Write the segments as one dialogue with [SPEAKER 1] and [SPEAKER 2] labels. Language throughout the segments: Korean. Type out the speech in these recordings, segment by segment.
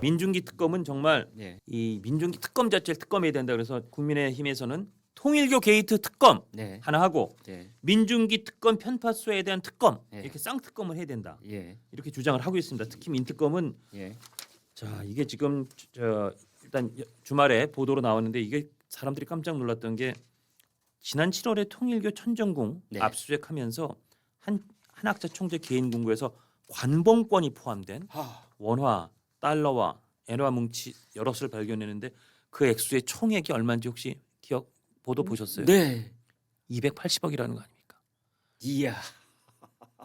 [SPEAKER 1] 민중기 특검은 정말
[SPEAKER 2] 네.
[SPEAKER 1] 이 민중기 특검 자체를 특검해야 된다. 그래서 국민의힘에서는 통일교 게이트 특검
[SPEAKER 2] 네.
[SPEAKER 1] 하나 하고
[SPEAKER 2] 네.
[SPEAKER 1] 민중기 특검 편파수에 대한 특검
[SPEAKER 2] 네.
[SPEAKER 1] 이렇게 쌍특검을 해야 된다.
[SPEAKER 2] 예.
[SPEAKER 1] 이렇게 주장을 하고 있습니다. 특히 민특검은
[SPEAKER 2] 예.
[SPEAKER 1] 자 이게 지금 일단 주말에 보도로 나왔는데 이게 사람들이 깜짝 놀랐던 게 지난 7월에 통일교 천정궁
[SPEAKER 2] 네.
[SPEAKER 1] 압수수색하면서 한학자 총재 개인 금고에서 관봉권이 포함된 원화, 달러와 엔화 뭉치 여럿을 발견했는데 그 액수의 총액이 얼마인지 혹시 보도 보셨어요?
[SPEAKER 2] 네.
[SPEAKER 1] 280억이라는 거 아닙니까?
[SPEAKER 2] 이야.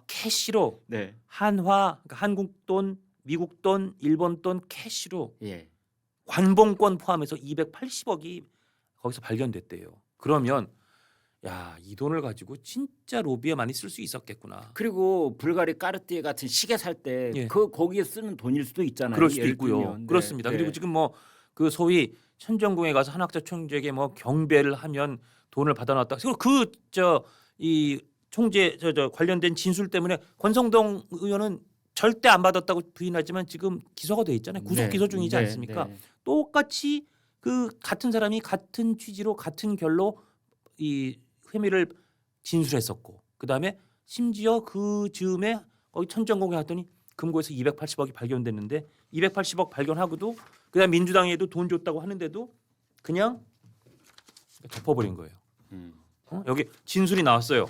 [SPEAKER 1] 캐시로
[SPEAKER 2] 네.
[SPEAKER 1] 한화, 그러니까 한국 돈, 미국 돈, 일본 돈 캐시로
[SPEAKER 2] 예.
[SPEAKER 1] 관봉권 포함해서 280억이 거기서 발견됐대요. 그러면 야, 이 돈을 가지고 진짜 로비에 많이 쓸 수 있었겠구나.
[SPEAKER 2] 그리고 불가리 까르띠에 같은 시계 살 때
[SPEAKER 1] 예.
[SPEAKER 2] 그 거기에 쓰는 돈일 수도 있잖아요.
[SPEAKER 1] 그럴 수도
[SPEAKER 2] 예를
[SPEAKER 1] 있고요.
[SPEAKER 2] 들면. 네.
[SPEAKER 1] 그렇습니다.
[SPEAKER 2] 네.
[SPEAKER 1] 그리고 지금 뭐 그 소위 천정궁에 가서 한학자 총재에게 뭐 경배를 하면 돈을 받아놨다. 그리고 이 총재 관련된 진술 때문에 권성동 의원은 절대 안 받았다고 부인하지만 지금 기소가 돼 있잖아요. 구속
[SPEAKER 2] 네.
[SPEAKER 1] 기소 중이지
[SPEAKER 2] 네.
[SPEAKER 1] 않습니까?
[SPEAKER 2] 네.
[SPEAKER 1] 똑같이 그 같은 사람이 같은 취지로 같은 결로 이 혐의를 진술했었고 그다음에 심지어 그 즈음에 거기 천정궁에 갔더니 금고에서 280억이 발견됐는데 280억 발견하고도 그다음 민주당에도 돈 줬다고 하는데도 그냥 덮어버린 거예요. 여기 진술이 나왔어요.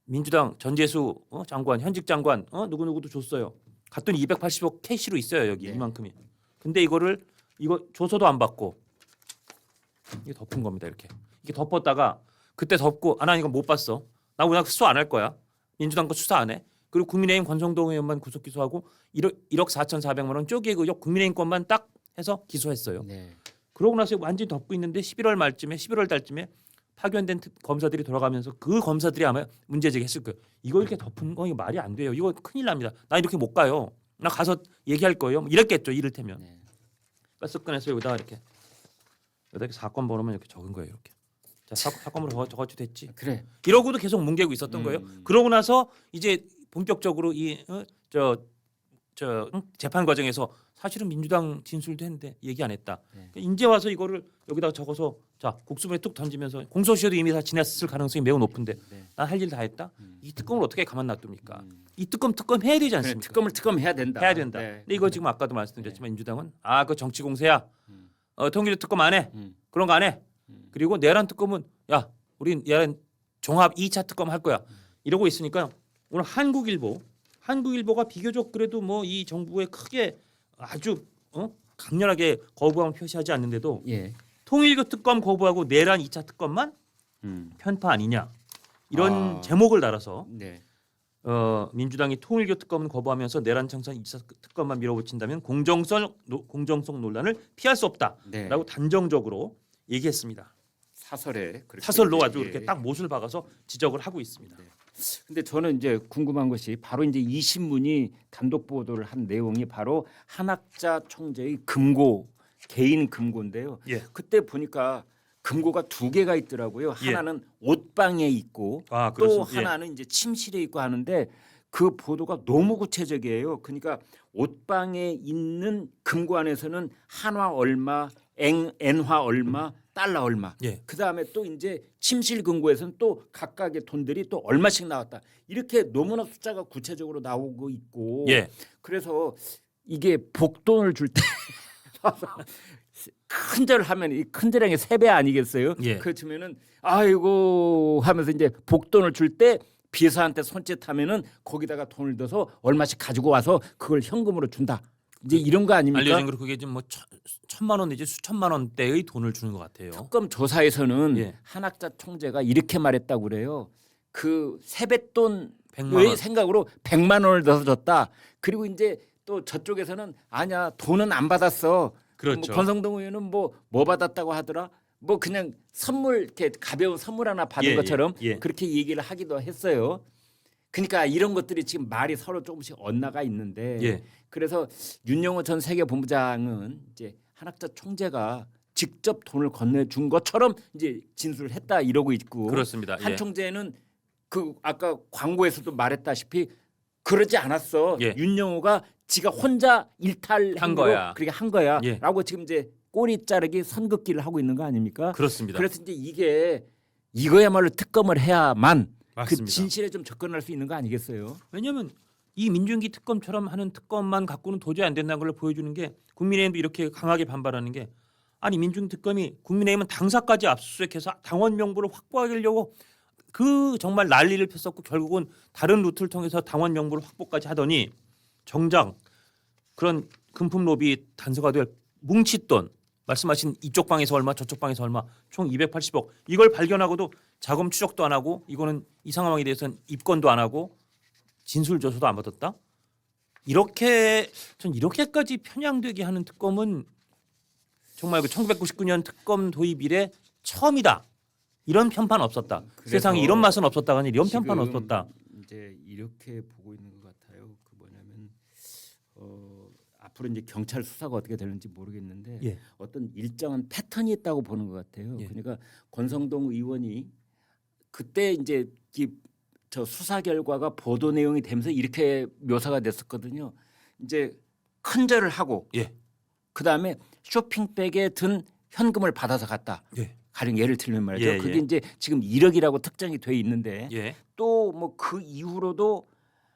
[SPEAKER 1] 민주당 전재수 장관, 현직 장관 누구누구도 줬어요. 갔더니 280억 캐시로 있어요. 여기
[SPEAKER 2] 네.
[SPEAKER 1] 이만큼이. 근데 이거 줘서도 안 받고 이게 덮은 겁니다. 이렇게 덮었다가 그때 덮고 난 이거 못 봤어. 나 그냥 수사 안 할 거야. 민주당 거 수사 안 해. 그리고 국민의힘 권성동 의원만 구속 기소하고 1억 4,400만 원 쪼개 그 국민의힘 것만 딱 해서 기소했어요.
[SPEAKER 2] 네.
[SPEAKER 1] 그러고 나서 완전히 덮고 있는데 11월 달쯤에 파견된 검사들이 돌아가면서 그 검사들이 아마 문제 제기했을 거예요. 이거 이렇게 덮은 거 이거 말이 안 돼요. 이거 큰일 납니다. 나 이렇게 못 가요. 나 가서 얘기할 거예요. 뭐 이랬겠죠. 이를테면.
[SPEAKER 2] 네.
[SPEAKER 1] 가스건에서 여기다가 이렇게 사건 번호만 이렇게 적은 거예요. 이렇게. 자 사건으로 저거지 됐지.
[SPEAKER 2] 그래.
[SPEAKER 1] 이러고도 계속 뭉개고 있었던 거예요. 그러고 나서 이제 본격적으로 재판 과정에서 사실은 민주당 진술도 했는데 얘기 안 했다.
[SPEAKER 2] 네.
[SPEAKER 1] 이제 와서 이거를 여기다가 적어서 자 국수문에 뚝 던지면서 공소시효도 이미 다 지났을 가능성이 매우 높은데
[SPEAKER 2] 네.
[SPEAKER 1] 난 할 일 다 했다. 이 특검을 어떻게 가만 놔둡니까? 이 특검 해야 되지
[SPEAKER 2] 그래,
[SPEAKER 1] 않습니까?
[SPEAKER 2] 특검을 해야 된다.
[SPEAKER 1] 해야 된다.
[SPEAKER 2] 네.
[SPEAKER 1] 근데 이거 지금 아까도 말씀드렸지만 민주당은 그 정치 공세야.
[SPEAKER 2] 음.
[SPEAKER 1] 통일교 특검 안 해.
[SPEAKER 2] 음.
[SPEAKER 1] 그런 거 안 해. 그리고 내란 특검은 야 우린 내란 종합 2차 특검 할 거야. 이러고 있으니까 오늘 한국일보가 비교적 그래도 뭐 이 정부에 크게 아주 강렬하게 거부감을 표시하지 않는데도
[SPEAKER 2] 예.
[SPEAKER 1] 통일교 특검 거부하고 내란 2차 특검만 편파 아니냐 이런 제목을 달아서
[SPEAKER 2] 네.
[SPEAKER 1] 민주당이 통일교 특검은 거부하면서 내란 청산 2차 특검만 밀어붙인다면 공정성 논란을 피할 수 없다라고
[SPEAKER 2] 네.
[SPEAKER 1] 단정적으로 얘기했습니다.
[SPEAKER 2] 사설에 그렇게
[SPEAKER 1] 사설로 아주
[SPEAKER 2] 예.
[SPEAKER 1] 이렇게 딱 못을 박아서 지적을 하고 있습니다.
[SPEAKER 2] 근데 저는 이제 궁금한 것이 바로 이제 이 신문이 단독 보도를 한 내용이 바로 한학자 총재의 금고 개인 금고인데요.
[SPEAKER 1] 예.
[SPEAKER 2] 그때 보니까 금고가 두 개가 있더라고요.
[SPEAKER 1] 예.
[SPEAKER 2] 하나는 옷방에 있고 또
[SPEAKER 1] 그렇습니다.
[SPEAKER 2] 하나는 이제 침실에 있고 하는데 그 보도가 너무 구체적이에요. 그러니까 옷방에 있는 금고 안에서는 한화 얼마, 엔화 얼마, 달러 얼마.
[SPEAKER 1] 예.
[SPEAKER 2] 그다음에 또 이제 침실 금고에서는 또 각각의 돈들이 또 얼마씩 나왔다. 이렇게 너무나 숫자가 구체적으로 나오고 있고.
[SPEAKER 1] 예.
[SPEAKER 2] 그래서 이게 복돈을 줄 때 큰절 하면 이 큰절량의 3배 아니겠어요?
[SPEAKER 1] 예.
[SPEAKER 2] 그렇다면은 아이고 하면서 이제 복돈을 줄 때 비서한테 손짓하면은 거기다가 돈을 넣어서 얼마씩 가지고 와서 그걸 현금으로 준다. 이제 이런 거 아닙니까?
[SPEAKER 1] 알려진 거로 그게 지금 뭐 천만 원 내지 수천만 원대의 돈을 주는 것 같아요.
[SPEAKER 2] 특검 조사에서는
[SPEAKER 1] 예.
[SPEAKER 2] 한학자 총재가 이렇게 말했다고 그래요. 그 세뱃돈의
[SPEAKER 1] 100만 원.
[SPEAKER 2] 생각으로 100만 원을 넣어서 줬다. 그리고 이제 또 저쪽에서는 아니야 돈은 안 받았어.
[SPEAKER 1] 그렇죠.
[SPEAKER 2] 뭐 권성동 의원은 뭐 받았다고 하더라. 뭐 그냥 선물 이렇게 가벼운 선물 하나 받은
[SPEAKER 1] 예,
[SPEAKER 2] 것처럼
[SPEAKER 1] 예.
[SPEAKER 2] 그렇게 얘기를 하기도 했어요. 그러니까 이런 것들이 지금 말이 서로 조금씩 엇나가 있는데
[SPEAKER 1] 예.
[SPEAKER 2] 그래서 윤영호 전 세계본부장은 이제 한학자 총재가 직접 돈을 건네준 것처럼 이제 진술을 했다 이러고 있고
[SPEAKER 1] 그렇습니다.
[SPEAKER 2] 한
[SPEAKER 1] 예.
[SPEAKER 2] 총재는 그 아까 광고에서도 말했다시피 그러지 않았어.
[SPEAKER 1] 예.
[SPEAKER 2] 윤영호가 지가 혼자 일탈
[SPEAKER 1] 한
[SPEAKER 2] 행위로
[SPEAKER 1] 거야.
[SPEAKER 2] 그렇게 한 거야.
[SPEAKER 1] 예.
[SPEAKER 2] 라고 지금 이제 꼬리 자르기 선긋기를 하고 있는 거 아닙니까?
[SPEAKER 1] 그렇습니다.
[SPEAKER 2] 그래서 이제 이게 이거야말로 특검을 해야만
[SPEAKER 1] 맞습니다.
[SPEAKER 2] 그 진실에 좀 접근할 수 있는 거 아니겠어요?
[SPEAKER 1] 왜냐하면 이 민중기 특검처럼 하는 특검만 갖고는 도저히 안 된다는 걸 보여주는 게 국민의힘도 이렇게 강하게 반발하는 게 아니 민중 특검이 국민의힘은 당사까지 압수수색해서 당원 명부를 확보하려고 그 정말 난리를 폈었고 결국은 다른 루트를 통해서 당원 명부를 확보까지 하더니 정작 그런 금품 로비 단서가 될 뭉칫돈 말씀하신 이쪽 방에서 얼마 저쪽 방에서 얼마 총 280억 이걸 발견하고도 자금 추적도 안 하고 이거는 이 상황에 대해서는 입건도 안 하고 진술 조서도 안 받았다. 이렇게 전 이렇게까지 편향되게 하는 특검은 정말 그 1999년 특검 도입 이래 처음이다. 이런 편판 없었다.
[SPEAKER 2] 그래서
[SPEAKER 1] 세상에 이런 맛은 없었다가 아니라 이런 편판
[SPEAKER 2] 지금
[SPEAKER 1] 없었다.
[SPEAKER 2] 이제 이렇게 보고 있는 것 같아요. 그 뭐냐면 앞으로 이제 경찰 수사가 어떻게 되는지 모르겠는데
[SPEAKER 1] 예.
[SPEAKER 2] 어떤 일정한 패턴이 있다고 보는 것 같아요.
[SPEAKER 1] 예.
[SPEAKER 2] 그러니까 권성동 의원이 그때 이제 저 수사 결과가 보도 내용이 되면서 이렇게 묘사가 됐었거든요. 이제 큰절을 하고
[SPEAKER 1] 예.
[SPEAKER 2] 그다음에 쇼핑백에 든 현금을 받아서 갔다.
[SPEAKER 1] 예.
[SPEAKER 2] 가령 예를 들면 말이죠.
[SPEAKER 1] 예,
[SPEAKER 2] 그게
[SPEAKER 1] 예.
[SPEAKER 2] 이제 지금 1억이라고 특정이 돼 있는데
[SPEAKER 1] 예.
[SPEAKER 2] 또 뭐 그 이후로도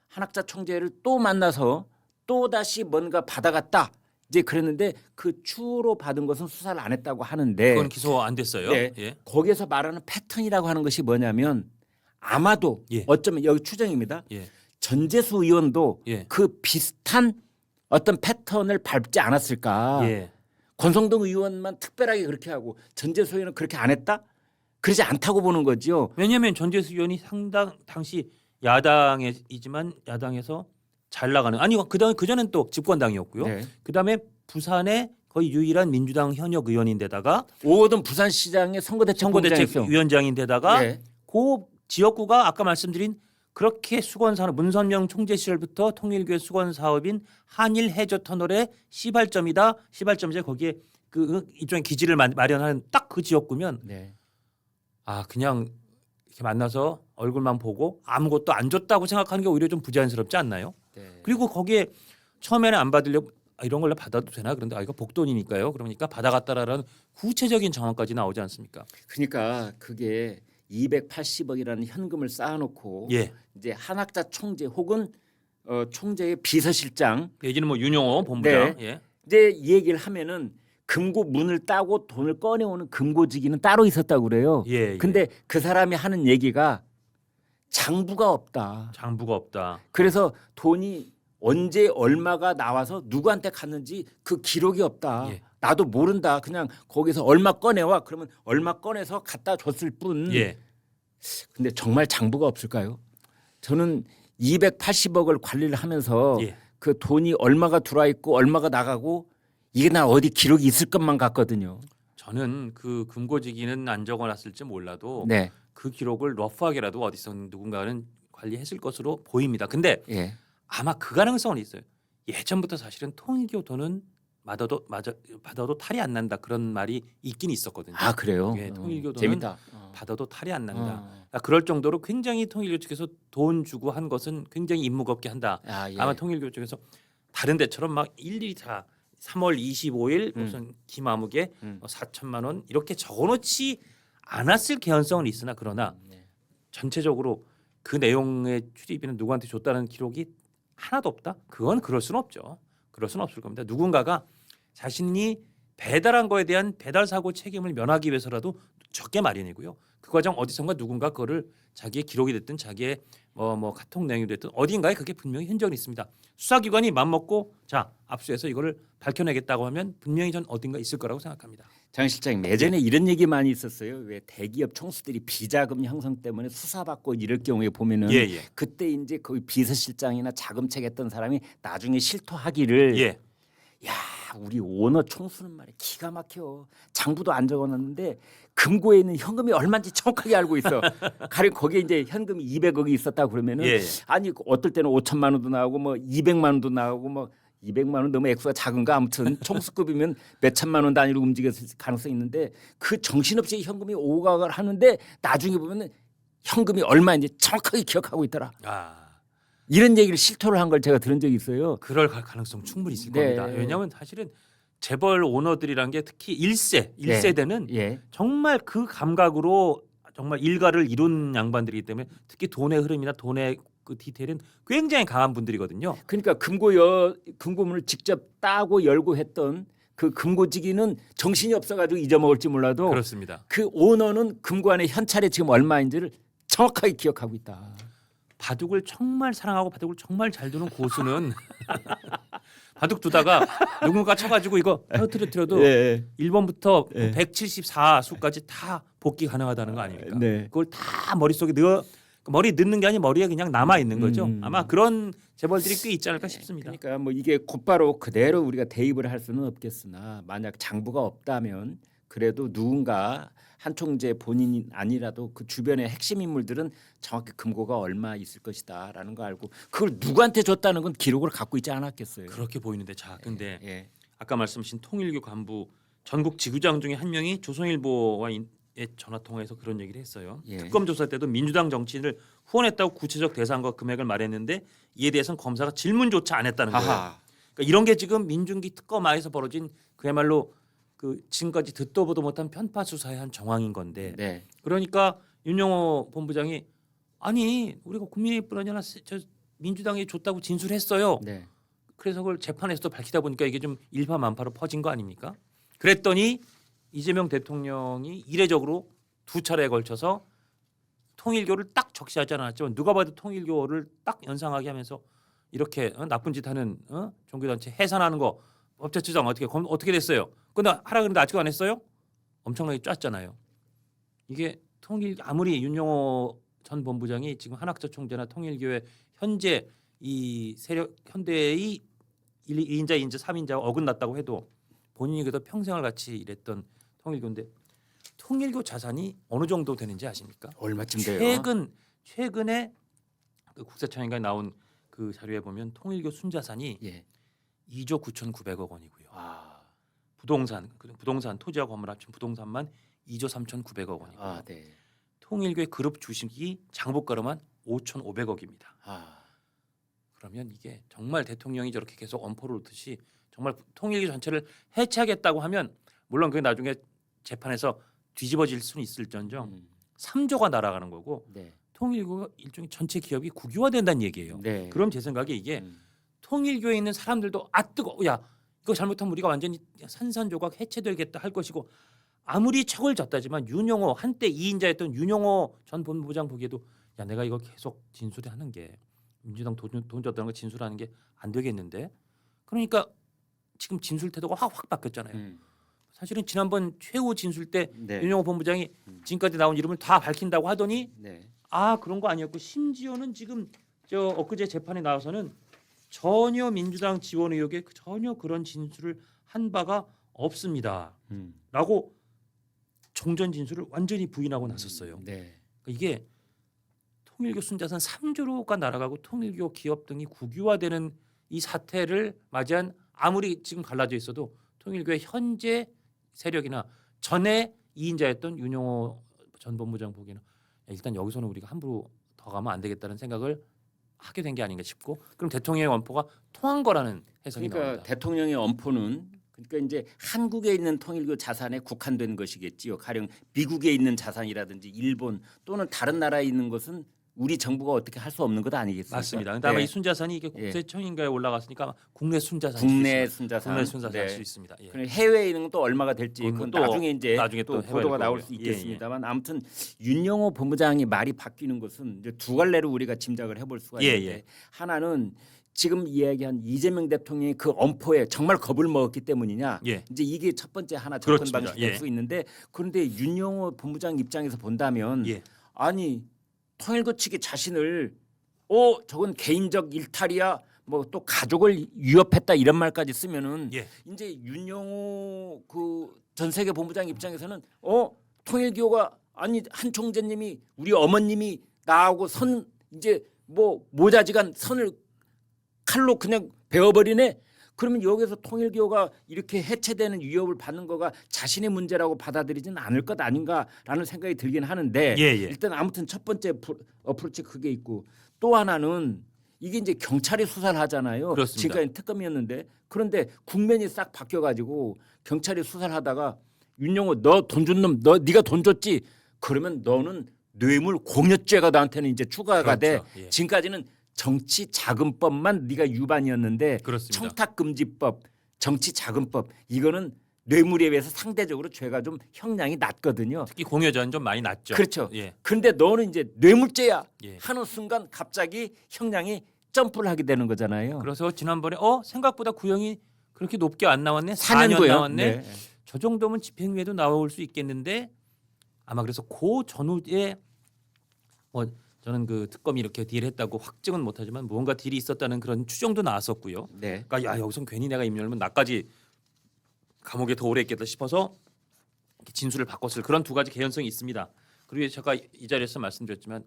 [SPEAKER 2] 한학자 총재를 또 만나서 또 다시 뭔가 받아갔다. 이제 그랬는데 그 추후로 받은 것은 수사를 안 했다고 하는데
[SPEAKER 1] 그건 기소 안 됐어요.
[SPEAKER 2] 네.
[SPEAKER 1] 예.
[SPEAKER 2] 거기에서 말하는 패턴이라고 하는 것이 뭐냐면 아마도
[SPEAKER 1] 예.
[SPEAKER 2] 어쩌면 여기 추정입니다.
[SPEAKER 1] 예.
[SPEAKER 2] 전재수 의원도
[SPEAKER 1] 예.
[SPEAKER 2] 그 비슷한 어떤 패턴을 밟지 않았을까.
[SPEAKER 1] 예.
[SPEAKER 2] 권성동 의원만 특별하게 그렇게 하고 전재수 의원은 그렇게 안 했다? 그러지 않다고 보는 거죠.
[SPEAKER 1] 왜냐하면 전재수 의원이 상당 당시 야당이지만 야당에서 잘 나가는 아니 그다음에 그전엔 또 집권당이었고요.
[SPEAKER 2] 네.
[SPEAKER 1] 그다음에 부산의 거의 유일한 민주당 현역 의원인데다가
[SPEAKER 2] 오호든 부산시장의 선거대책위원장이었어요.
[SPEAKER 1] 선거대책위원장인데다가
[SPEAKER 2] 예.
[SPEAKER 1] 그 지역구가 아까 말씀드린 그렇게 수건산업 문선명 총재 시절부터 통일교의 수건사업인 한일 해저 터널의 시발점이다. 시발점이제 거기에 그 일종의 기지를 마련하는 딱 그 지역구면
[SPEAKER 2] 네.
[SPEAKER 1] 아 그냥 이렇게 만나서 얼굴만 보고 아무것도 안 줬다고 생각하는 게 오히려 좀 부자연스럽지 않나요?
[SPEAKER 2] 네.
[SPEAKER 1] 그리고 거기에 처음에는 안 받으려고 이런 걸로 받아도 되나 그런데 이거 복돈이니까요. 그러니까 받아갔다라는 구체적인 정황까지 나오지 않습니까?
[SPEAKER 2] 그러니까 그게 280억이라는 현금을 쌓아놓고
[SPEAKER 1] 예.
[SPEAKER 2] 이제 한학자 총재 혹은 총재의 비서실장
[SPEAKER 1] 예지는 뭐 윤용호 본부장.
[SPEAKER 2] 네.
[SPEAKER 1] 예.
[SPEAKER 2] 이제 이 얘기를 하면은 금고 문을 따고 돈을 꺼내오는 금고지기는 따로 있었다고 그래요.
[SPEAKER 1] 예. 예.
[SPEAKER 2] 근데 그 사람이 하는 얘기가 장부가 없다.
[SPEAKER 1] 장부가 없다.
[SPEAKER 2] 그래서 돈이 언제 얼마가 나와서 누구한테 갔는지 그 기록이 없다.
[SPEAKER 1] 예.
[SPEAKER 2] 나도 모른다. 그냥 거기서 얼마 꺼내와. 그러면 얼마 꺼내서 갖다 줬을 뿐.
[SPEAKER 1] 예.
[SPEAKER 2] 근데 정말 장부가 없을까요? 저는 280억을 관리를 하면서
[SPEAKER 1] 예.
[SPEAKER 2] 그 돈이 얼마가 들어와 있고 얼마가 나가고 이게 난 어디 기록이 있을 것만 같거든요.
[SPEAKER 1] 저는 그 금고지기는 안 적어놨을지 몰라도
[SPEAKER 2] 네.
[SPEAKER 1] 그 기록을 러프하게라도 어디서 누군가는 관리했을 것으로 보입니다. 근데
[SPEAKER 2] 예.
[SPEAKER 1] 아마 그 가능성은 있어요. 예전부터 사실은 통일교 돈은 받아도 탈이 안 난다 그런 말이 있긴 있었거든요.
[SPEAKER 2] 아 그래요?
[SPEAKER 1] 예, 통일교 돈은
[SPEAKER 2] 재밌다.
[SPEAKER 1] 받아도 탈이 안 난다.
[SPEAKER 2] 어.
[SPEAKER 1] 그러니까 그럴 정도로 굉장히 통일교 측에서 돈 주고 한 것은 굉장히 임무겁게 한다.
[SPEAKER 2] 아, 예.
[SPEAKER 1] 아마 통일교 쪽에서 다른 데처럼 막 일일이 다 3월 25일 무슨 기마무게 4천만 원 이렇게 적어놓지 않았을 개연성은 있으나 그러나
[SPEAKER 2] 네.
[SPEAKER 1] 전체적으로 그 내용의 출입비는 누구한테 줬다는 기록이 하나도 없다? 그건 그럴 수는 없죠. 그럴 수는 없을 겁니다. 누군가가 자신이 배달한 거에 대한 배달 사고 책임을 면하기 위해서라도 적게 마련이고요. 그 과정 어디선가 누군가 그거를 자기의 기록이 됐든 자기의 뭐 카톡 내용이 됐든 어딘가에 그게 분명히 흔적이 있습니다. 수사기관이 맘먹고 자 압수해서 이거를 밝혀내겠다고 하면 분명히 전 어딘가 있을 거라고 생각합니다.
[SPEAKER 2] 장 실장님 예전에 이런 얘기 많이 있었어요. 왜 대기업 총수들이 비자금 형성 때문에 수사받고 이럴 경우에 보면은
[SPEAKER 1] 예.
[SPEAKER 2] 그때 이제 거기 비서실장이나 자금책했던 사람이 나중에 실토하기를
[SPEAKER 1] 예.
[SPEAKER 2] 야 우리 오너 총수는 말이야 기가 막혀 장부도 안 적어놨는데 금고에 있는 현금이 얼마인지 정확하게 알고 있어. 가령 거기에 이제 현금이 200억이 있었다 그러면은
[SPEAKER 1] 예.
[SPEAKER 2] 아니 어떨 때는 5천만 원도 나오고 뭐 200만 원도 나오고 뭐 200만 원 너무 액수가 작은가 아무튼 총수급이면 몇 천만 원 단위로 움직였을 가능성이 있는데 그 정신없이 현금이 오가를 하는데 나중에 보면은 현금이 얼마인지 정확하게 기억하고 있더라.
[SPEAKER 1] 아
[SPEAKER 2] 이런 얘기를 실토를 한 걸 제가 들은 적이 있어요.
[SPEAKER 1] 그럴 가능성 충분히 있을
[SPEAKER 2] 네.
[SPEAKER 1] 겁니다. 왜냐하면 사실은 재벌 오너들이란 게 특히 1세대는
[SPEAKER 2] 예.
[SPEAKER 1] 정말 그 감각으로 정말 일가를 이룬 양반들이기 때문에 특히 돈의 흐름이나 돈의 그 디테일은 굉장히 강한 분들이거든요.
[SPEAKER 2] 그러니까 금고문을 직접 따고 열고 했던 그 금고지기는 정신이 없어가지고 잊어먹을지 몰라도
[SPEAKER 1] 그렇습니다.
[SPEAKER 2] 그 오너는 금고 안에 현찰이 지금 얼마인지를 정확하게 기억하고 있다.
[SPEAKER 1] 바둑을 정말 사랑하고 바둑을 정말 잘 두는 고수는 바둑 두다가 누군가 쳐가지고 이거 터뜨려도
[SPEAKER 2] 예.
[SPEAKER 1] 1번부터
[SPEAKER 2] 예.
[SPEAKER 1] 174수까지 다 복귀 가능하다는 거 아닙니까?
[SPEAKER 2] 네.
[SPEAKER 1] 그걸 다 머릿속에 머리 넣는 게 아니라 머리에 그냥 남아 있는 거죠. 아마 그런 재벌들이 꽤 있지 않을까 싶습니다.
[SPEAKER 2] 그러니까 뭐 이게 곧바로 그대로 우리가 대입을 할 수는 없겠으나 만약 장부가 없다면 그래도 누군가 한 총재 본인이 아니라도 그 주변의 핵심 인물들은 정확히 금고가 얼마 있을 것이다라는 거 알고 그걸 누구한테 줬다는 건 기록을 갖고 있지 않았겠어요.
[SPEAKER 1] 그렇게 보이는데 자, 근데
[SPEAKER 2] 예.
[SPEAKER 1] 아까 말씀하신 통일교 간부 전국 지구장 중에 한 명이 조선일보와의 전화 통화에서 그런 얘기를 했어요.
[SPEAKER 2] 예.
[SPEAKER 1] 특검 조사 때도 민주당 정치인을 후원했다고 구체적 대상과 금액을 말했는데 이에 대해서는 검사가 질문조차 안 했다는 거예요.
[SPEAKER 2] 아하.
[SPEAKER 1] 그러니까 이런 게 지금 민중기 특검하에서 벌어진 그야말로 그 지금까지 듣도 보도 못한 편파 수사의 한 정황인 건데
[SPEAKER 2] 네.
[SPEAKER 1] 그러니까 윤영호 본부장이 아니 우리가 국민의힘뿐 아니라 저 민주당이 줬다고 진술했어요.
[SPEAKER 2] 네.
[SPEAKER 1] 그래서 그걸 재판에서도 밝히다 보니까 이게 좀 일파만파로 퍼진 거 아닙니까? 그랬더니 이재명 대통령이 이례적으로 두 차례에 걸쳐서 통일교를 딱 적시하지 않았지만 누가 봐도 통일교를 딱 연상하게 하면서 이렇게 나쁜 짓 하는 종교단체 해산하는 거 법제 추정 어떻게 됐어요? 근데 하라 그랬는데 아직 안 했어요? 엄청나게 짰잖아요. 이게 아무리 윤영호 전 본부장이 지금 한학조 총재나 통일교회 현재 이 세력 현대의 1인자, 2인자, 3인자가 어긋났다고 해도 본인이 그래도 평생을 같이 일했던 통일교인데 통일교 자산이 어느 정도 되는지 아십니까?
[SPEAKER 2] 얼마쯤 돼요?
[SPEAKER 1] 최근에 그 국세청인가에 나온 그 자료에 보면 통일교 순자산이
[SPEAKER 2] 예.
[SPEAKER 1] 2조 9,900억 원이고요.
[SPEAKER 2] 아.
[SPEAKER 1] 부동산 토지와 건물 합친 부동산만 2조 3,900억 원이고
[SPEAKER 2] 아, 네.
[SPEAKER 1] 통일교의 그룹 주식이 장부가로만 5,500억입니다.
[SPEAKER 2] 아.
[SPEAKER 1] 그러면 이게 정말 대통령이 저렇게 계속 엄포를 놓듯이 정말 통일교 전체를 해체하겠다고 하면 물론 그게 나중에 재판에서 뒤집어질 수는 있을지언정 3조가 날아가는 거고
[SPEAKER 2] 네.
[SPEAKER 1] 통일교가 일종의 전체 기업이 국유화된다는 얘기예요.
[SPEAKER 2] 네.
[SPEAKER 1] 그럼 제 생각에 이게
[SPEAKER 2] 음.
[SPEAKER 1] 통일교에 있는 사람들도 뜨거 야 이거 잘못하면 우리가 완전히 산산조각 해체되겠다 할 것이고 아무리 척을 졌다지만 윤영호 한때 2인자였던 윤영호 전 본부장 보기에도 야 내가 이거 계속 진술하는 게 민주당 돈 줬다는 거 진술하는 게 안 되겠는데 그러니까 지금 진술 태도가 확 바뀌었잖아요. 사실은 지난번 최후 진술 때
[SPEAKER 2] 네.
[SPEAKER 1] 윤영호 본부장이 지금까지 나온 이름을 다 밝힌다고 하더니
[SPEAKER 2] 네.
[SPEAKER 1] 그런 거 아니었고 심지어는 지금 엊그제 재판에 나와서는 전혀 민주당 지원 의혹에 전혀 그런 진술을 한 바가 없습니다. 라고 종전 진술을 완전히 부인하고 나섰어요.
[SPEAKER 2] 네.
[SPEAKER 1] 그러니까 이게 통일교 순자산 3조가 날아가고 통일교 기업 등이 국유화되는 이 사태를 맞이한 아무리 지금 갈라져 있어도 통일교의 현재 세력이나 전에 2인자였던 윤영호 전 본부장 보기에는 일단 여기서는 우리가 함부로 더 가면 안 되겠다는 생각을 하게 된 게 아닌가 싶고 그럼 대통령의 원포가 통한 거라는 해석이
[SPEAKER 2] 그러니까
[SPEAKER 1] 나옵니다.
[SPEAKER 2] 대통령의 엄포는 그러니까 이제 한국에 있는 통일교 자산에 국한된 것이겠지요. 가령 미국에 있는 자산이라든지 일본 또는 다른 나라에 있는 것은 우리 정부가 어떻게 할 수 없는 것 아니겠습니까?
[SPEAKER 1] 맞습니다. 근데 아마
[SPEAKER 2] 네.
[SPEAKER 1] 이 순자산이 이게 국세청인가에 올라갔으니까 아마 국내 순자산
[SPEAKER 2] 국내 순자산,
[SPEAKER 1] 국내 순자산일
[SPEAKER 2] 네.
[SPEAKER 1] 수 있습니다. 예.
[SPEAKER 2] 그럼 해외에 있는 건 또 얼마가 될지
[SPEAKER 1] 그건
[SPEAKER 2] 그건
[SPEAKER 1] 또
[SPEAKER 2] 나중에 또
[SPEAKER 1] 해봐야
[SPEAKER 2] 보도가
[SPEAKER 1] 될
[SPEAKER 2] 나올
[SPEAKER 1] 거고요.
[SPEAKER 2] 수
[SPEAKER 1] 예,
[SPEAKER 2] 있겠습니다만 아무튼 윤영호 본부장이 말이 바뀌는 것은 이제 두 갈래로 우리가 짐작을 해볼 수가
[SPEAKER 1] 예,
[SPEAKER 2] 있는데
[SPEAKER 1] 예.
[SPEAKER 2] 하나는 지금 이야기한 이재명 대통령이 그 엄포에 정말 겁을 먹었기 때문이냐
[SPEAKER 1] 예.
[SPEAKER 2] 이제 이게 첫 번째 하나 접근
[SPEAKER 1] 그렇습니다.
[SPEAKER 2] 방식이 될
[SPEAKER 1] 예.
[SPEAKER 2] 수 있는데 그런데 윤영호 본부장 입장에서 본다면
[SPEAKER 1] 예.
[SPEAKER 2] 아니 통일교 측이 자신을 저건 개인적 일탈이야 뭐 또 가족을 위협했다 이런 말까지 쓰면은
[SPEAKER 1] 예.
[SPEAKER 2] 이제 윤영호 그 전 세계 본부장 입장에서는 통일교가 아니 한 총재님이 우리 어머님이 나하고 선 이제 뭐 모자지간 선을 칼로 그냥 베어버리네. 그러면 여기서 통일교가 이렇게 해체되는 위협을 받는 거가 자신의 문제라고 받아들이지는 않을 것 아닌가라는 생각이 들긴 하는데
[SPEAKER 1] 예, 예.
[SPEAKER 2] 일단 아무튼 첫 번째 어프로치 그게 있고 또 하나는 이게 이제 경찰이 수사를 하잖아요.
[SPEAKER 1] 그렇습니다.
[SPEAKER 2] 지금까지 특검이었는데 그런데 국면이 싹 바뀌어가지고 경찰이 수사를 하다가 윤영호 너 돈 준 놈 너 네가 돈 줬지 그러면 너는 뇌물 공여죄가 나한테는 이제 추가가 돼.
[SPEAKER 1] 그렇죠. 예.
[SPEAKER 2] 지금까지는 정치자금법만 네가 위반이었는데
[SPEAKER 1] 그렇습니다.
[SPEAKER 2] 청탁금지법, 정치자금법 이거는 뇌물에 비해서 상대적으로 죄가 좀 형량이 낮거든요.
[SPEAKER 1] 특히 공여자는 좀 많이 낮죠.
[SPEAKER 2] 그렇죠.
[SPEAKER 1] 예.
[SPEAKER 2] 그런데 너는 이제 뇌물죄야
[SPEAKER 1] 예.
[SPEAKER 2] 하는 순간 갑자기 형량이 점프를 하게 되는 거잖아요.
[SPEAKER 1] 그래서 지난번에 생각보다 구형이 그렇게 높게 안 나왔네.
[SPEAKER 2] 4년
[SPEAKER 1] 4년
[SPEAKER 2] 구형.
[SPEAKER 1] 나왔네.
[SPEAKER 2] 네.
[SPEAKER 1] 저 정도면 집행유예도 나올 수 있겠는데 아마 그래서 그 전후에 저는 그 특검이 이렇게 딜했다고 확증은 못하지만 무언가 딜이 있었다는 그런 추정도 나왔었고요.
[SPEAKER 2] 네.
[SPEAKER 1] 그러니까 야 여기서 괜히 내가 입 열면 나까지 감옥에 더 오래 있겠다 싶어서 이렇게 진술을 바꿨을 그런 두 가지 개연성이 있습니다. 그리고 제가 이 자리에서 말씀드렸지만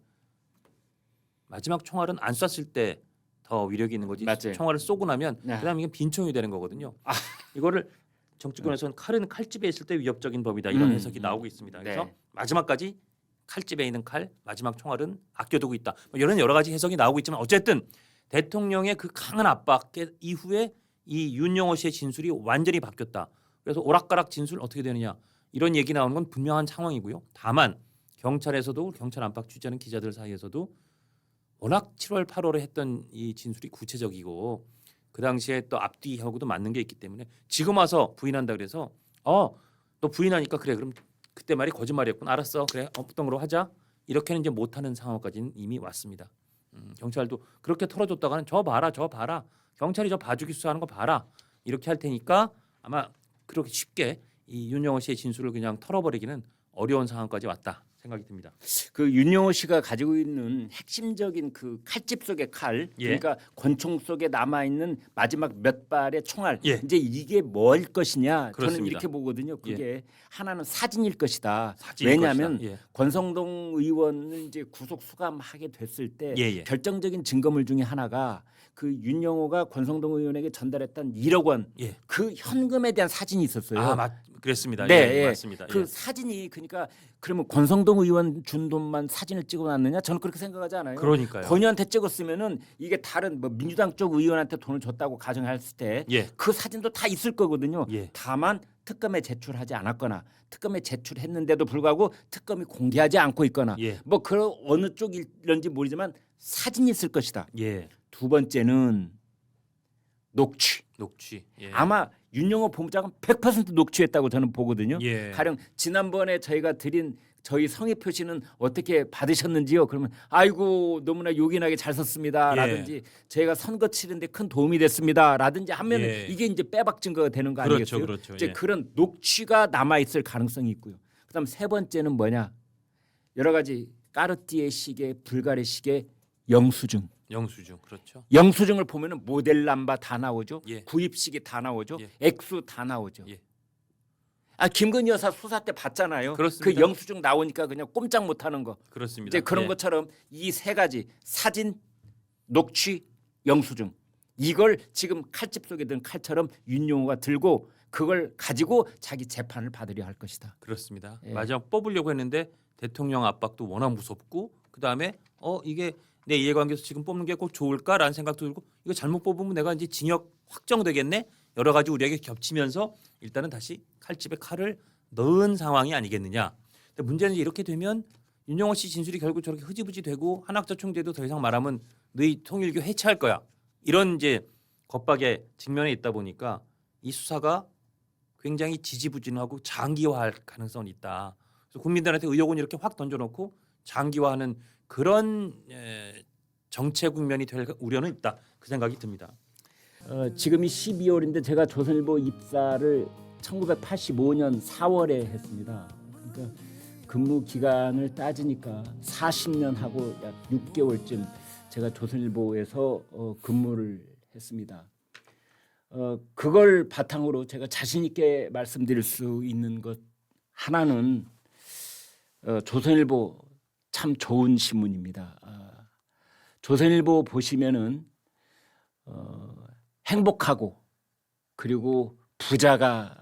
[SPEAKER 1] 마지막 총알은 안 쐈을 때 더 위력이 있는 거지.
[SPEAKER 2] 맞아요.
[SPEAKER 1] 총알을 쏘고 나면
[SPEAKER 2] 네.
[SPEAKER 1] 그다음에 이게 빈총이 되는 거거든요. 이거를 정치권에서는 칼은 칼집에 있을 때 위협적인 법이다 이런 해석이 나오고 있습니다. 그래서
[SPEAKER 2] 네.
[SPEAKER 1] 마지막까지 칼집에 있는 칼, 마지막 총알은 아껴두고 있다. 이런 여러 가지 해석이 나오고 있지만 어쨌든 대통령의 그 강한 압박 이후에 이 윤영호 씨의 진술이 완전히 바뀌었다. 그래서 오락가락 진술 어떻게 되느냐 이런 얘기 나오는 건 분명한 상황이고요. 다만 경찰에서도 경찰 안팎 취재하는 기자들 사이에서도 워낙 7월 8월에 했던 이 진술이 구체적이고 그 당시에 또 앞뒤하고도 맞는 게 있기 때문에 지금 와서 부인한다 그래서 너 부인하니까 그래 그럼 그때 말이 거짓말이었구나 알았어 그래 없던 거로 하자 이렇게는 이제 못하는 상황까지는 이미 왔습니다. 경찰도 그렇게 털어줬다가는 저 봐라 경찰이 저 봐주기 수사하는 거 봐라 이렇게 할 테니까 아마 그렇게 쉽게 이 윤영호 씨의 진술을 그냥 털어버리기는 어려운 상황까지 왔다 생각이 듭니다.
[SPEAKER 2] 그 윤영호 씨가 가지고 있는 핵심적인 그 칼집 속의 칼,
[SPEAKER 1] 예.
[SPEAKER 2] 그러니까 권총 속에 남아 있는 마지막 몇 발의 총알,
[SPEAKER 1] 예.
[SPEAKER 2] 이제 이게 뭘 것이냐? 저는
[SPEAKER 1] 그렇습니다.
[SPEAKER 2] 이렇게 보거든요. 그게 하나는 사진일 것이다.
[SPEAKER 1] 사진일
[SPEAKER 2] 왜냐하면
[SPEAKER 1] 것이다. 예.
[SPEAKER 2] 권성동 의원을 이제 구속 수감하게 됐을 때
[SPEAKER 1] 예.
[SPEAKER 2] 결정적인 증거물 중에 하나가 그 윤영호가 권성동 의원에게 전달했던 1억 원,
[SPEAKER 1] 예.
[SPEAKER 2] 그 현금에 대한 사진이 있었어요.
[SPEAKER 1] 그랬습니다.
[SPEAKER 2] 네,
[SPEAKER 1] 예,
[SPEAKER 2] 예.
[SPEAKER 1] 맞습니다.
[SPEAKER 2] 그
[SPEAKER 1] 예.
[SPEAKER 2] 사진이 그러니까 그러면 권성동 의원 준 돈만 사진을 찍어놨느냐? 저는 그렇게 생각하지 않아요.
[SPEAKER 1] 그러니까요.
[SPEAKER 2] 권유한테 찍었으면은 이게 다른 뭐 민주당 쪽 의원한테 돈을 줬다고 가정했을 때
[SPEAKER 1] 예.
[SPEAKER 2] 그 사진도 다 있을 거거든요.
[SPEAKER 1] 예.
[SPEAKER 2] 다만 특검에 제출하지 않았거나 특검에 제출했는데도 불구하고 특검이 공개하지 않고 있거나
[SPEAKER 1] 예.
[SPEAKER 2] 뭐 그런 어느 쪽일런지 모르지만 사진이 있을 것이다.
[SPEAKER 1] 예.
[SPEAKER 2] 두 번째는 녹취.
[SPEAKER 1] 녹취. 예.
[SPEAKER 2] 아마 윤영호 본부장은 100% 녹취했다고 저는 보거든요.
[SPEAKER 1] 예.
[SPEAKER 2] 가령 지난번에 저희가 드린 저희 성의 표시는 어떻게 받으셨는지요? 그러면 아이고 너무나 요긴하게 잘 썼습니다.
[SPEAKER 1] 예.
[SPEAKER 2] 라든지 저희가 선거 치는데 큰 도움이 됐습니다. 라든지 하면
[SPEAKER 1] 예.
[SPEAKER 2] 이게 이제 빼박 증거가 되는 거
[SPEAKER 1] 그렇죠,
[SPEAKER 2] 아니겠어요?
[SPEAKER 1] 그렇죠.
[SPEAKER 2] 이제
[SPEAKER 1] 예.
[SPEAKER 2] 그런 녹취가 남아 있을 가능성이 있고요. 그다음 세 번째는 뭐냐? 여러 가지 까르띠에 시계, 불가리 시계 영수증.
[SPEAKER 1] 영수증 그렇죠.
[SPEAKER 2] 영수증을 보면은 모델 넘버 다 나오죠.
[SPEAKER 1] 예.
[SPEAKER 2] 구입 시기 다 나오죠.
[SPEAKER 1] 예.
[SPEAKER 2] 액수 다 나오죠.
[SPEAKER 1] 예.
[SPEAKER 2] 김건희 여사 수사 때 봤잖아요.
[SPEAKER 1] 그렇습니다.
[SPEAKER 2] 그 영수증 나오니까 그냥 꼼짝 못하는 거.
[SPEAKER 1] 그렇습니다.
[SPEAKER 2] 이제 그런
[SPEAKER 1] 예.
[SPEAKER 2] 것처럼 이 세 가지 사진, 녹취, 영수증 이걸 지금 칼집 속에 든 칼처럼 윤용호가 들고 그걸 가지고 자기 재판을 받으려 할 것이다.
[SPEAKER 1] 그렇습니다.
[SPEAKER 2] 예.
[SPEAKER 1] 마지막 뽑으려고 했는데 대통령 압박도 워낙 무섭고 그다음에 이게 내 이해관계에서 지금 뽑는 게 꼭 좋을까라는 생각도 들고 이거 잘못 뽑으면 내가 이제 징역 확정되겠네 여러 가지 우리에게 겹치면서 일단은 다시 칼집에 칼을 넣은 상황이 아니겠느냐. 근데 문제는 이렇게 되면 윤영호 씨 진술이 결국 저렇게 흐지부지 되고 한학자 총재도 더 이상 말하면 너희 통일교 해체할 거야 이런 이제 겁박에 직면해 있다 보니까 이 수사가 굉장히 지지부진하고 장기화할 가능성이 있다. 그래서 국민들한테 의혹은 이렇게 확 던져놓고 장기화하는 그런 정체 국면이 될 우려는 있다. 그 생각이 듭니다.
[SPEAKER 2] 지금이 12월인데 제가 조선일보 입사를 1985년 4월에 했습니다. 그러니까 근무 기간을 따지니까 40년 하고 약 6개월쯤 제가 조선일보에서 근무를 했습니다. 그걸 바탕으로 제가 자신 있게 말씀드릴 수 있는 것 하나는 조선일보 참 좋은 신문입니다. 조선일보 보시면은 행복하고 그리고 부자가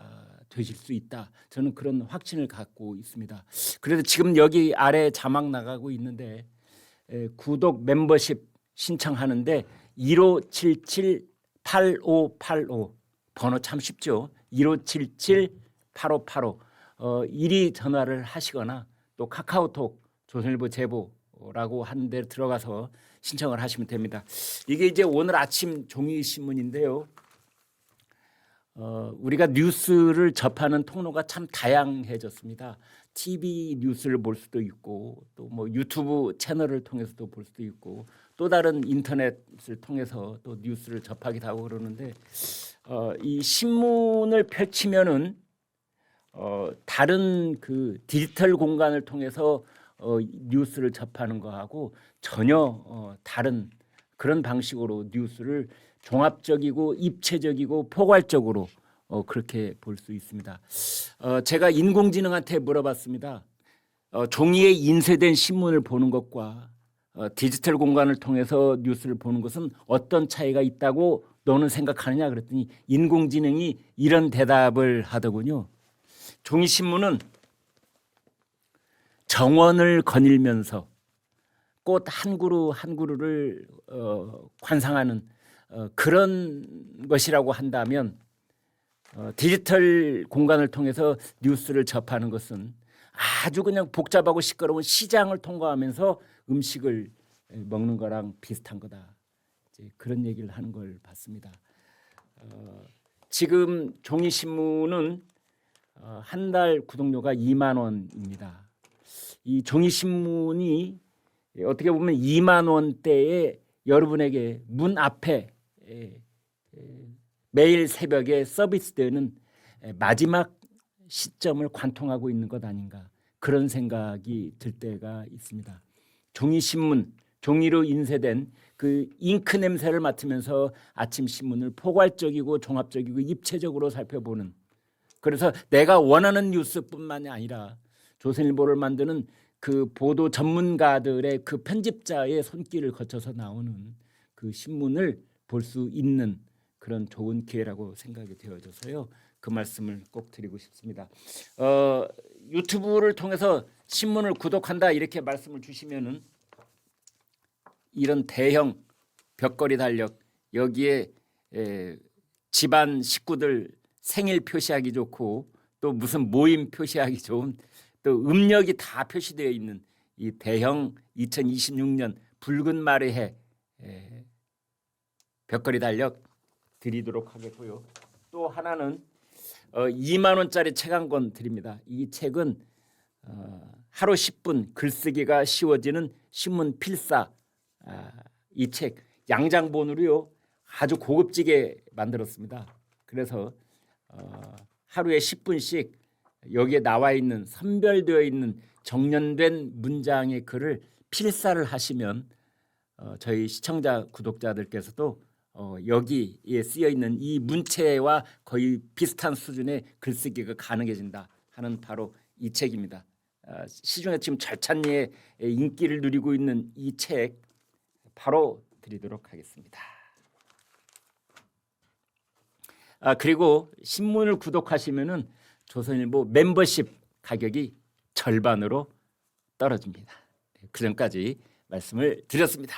[SPEAKER 2] 되실 수 있다. 저는 그런 확신을 갖고 있습니다. 그래서 지금 여기 아래 자막 나가고 있는데 구독 멤버십 신청하는데 1577-8585 번호 참 쉽죠. 1577-8585 이리 전화를 하시거나 또 카카오톡 조선일보 제보라고 하는 데 들어가서 신청을 하시면 됩니다. 이게 이제 오늘 아침 종이 신문인데요. 우리가 뉴스를 접하는 통로가 참 다양해졌습니다. TV 뉴스를 볼 수도 있고 또 뭐 유튜브 채널을 통해서도 볼 수도 있고 또 다른 인터넷을 통해서 또 뉴스를 접하기도 하고 그러는데 이 신문을 펼치면은 다른 그 디지털 공간을 통해서 뉴스를 접하는 거하고 전혀 다른 그런 방식으로 뉴스를 종합적이고 입체적이고 포괄적으로 그렇게 볼 수 있습니다. 제가 인공지능한테 물어봤습니다. 종이에 인쇄된 신문을 보는 것과 디지털 공간을 통해서 뉴스를 보는 것은 어떤 차이가 있다고 너는 생각하느냐 그랬더니 인공지능이 이런 대답을 하더군요. 종이 신문은 정원을 거닐면서 꽃 한 그루 한 그루를 관상하는 그런 것이라고 한다면 디지털 공간을 통해서 뉴스를 접하는 것은 아주 그냥 복잡하고 시끄러운 시장을 통과하면서 음식을 먹는 거랑 비슷한 거다. 이제 그런 얘기를 하는 걸 봤습니다. 지금 종이 신문은 한 달 구독료가 2만 원입니다. 이 종이 신문이 어떻게 보면 2만 원대에 여러분에게 문 앞에 매일 새벽에 서비스되는 마지막 시점을 관통하고 있는 것 아닌가 그런 생각이 들 때가 있습니다. 종이 신문, 종이로 인쇄된 그 잉크 냄새를 맡으면서 아침 신문을 포괄적이고 종합적이고 입체적으로 살펴보는 그래서 내가 원하는 뉴스뿐만이 아니라 조선일보를 만드는 그 보도 전문가들의 그 편집자의 손길을 거쳐서 나오는 그 신문을 볼 수 있는 그런 좋은 기회라고 생각이 되어져서요. 그 말씀을 꼭 드리고 싶습니다. 유튜브를 통해서 신문을 구독한다 이렇게 말씀을 주시면은 이런 대형 벽걸이 달력 여기에 집안 식구들 생일 표시하기 좋고 또 무슨 모임 표시하기 좋은 또 음력이 다 표시되어 있는 이 대형 2026년 붉은 말의 해 벽걸이 달력 드리도록 하겠고요. 또 하나는 2만 원짜리 책 한 권 드립니다. 이 책은 하루 10분 글쓰기가 쉬워지는 신문 필사 이 책 양장본으로요 아주 고급지게 만들었습니다. 그래서 하루에 10분씩 여기에 나와 있는 선별되어 있는 정연된 문장의 글을 필사를 하시면 저희 시청자 구독자들께서도 여기에 쓰여 있는 이 문체와 거의 비슷한 수준의 글쓰기가 가능해진다 하는 바로 이 책입니다. 시중에 지금 절찬리에 인기를 누리고 있는 이 책 바로 드리도록 하겠습니다. 그리고 신문을 구독하시면은 조선일보 멤버십 가격이 절반으로 떨어집니다. 그 전까지 말씀을 드렸습니다.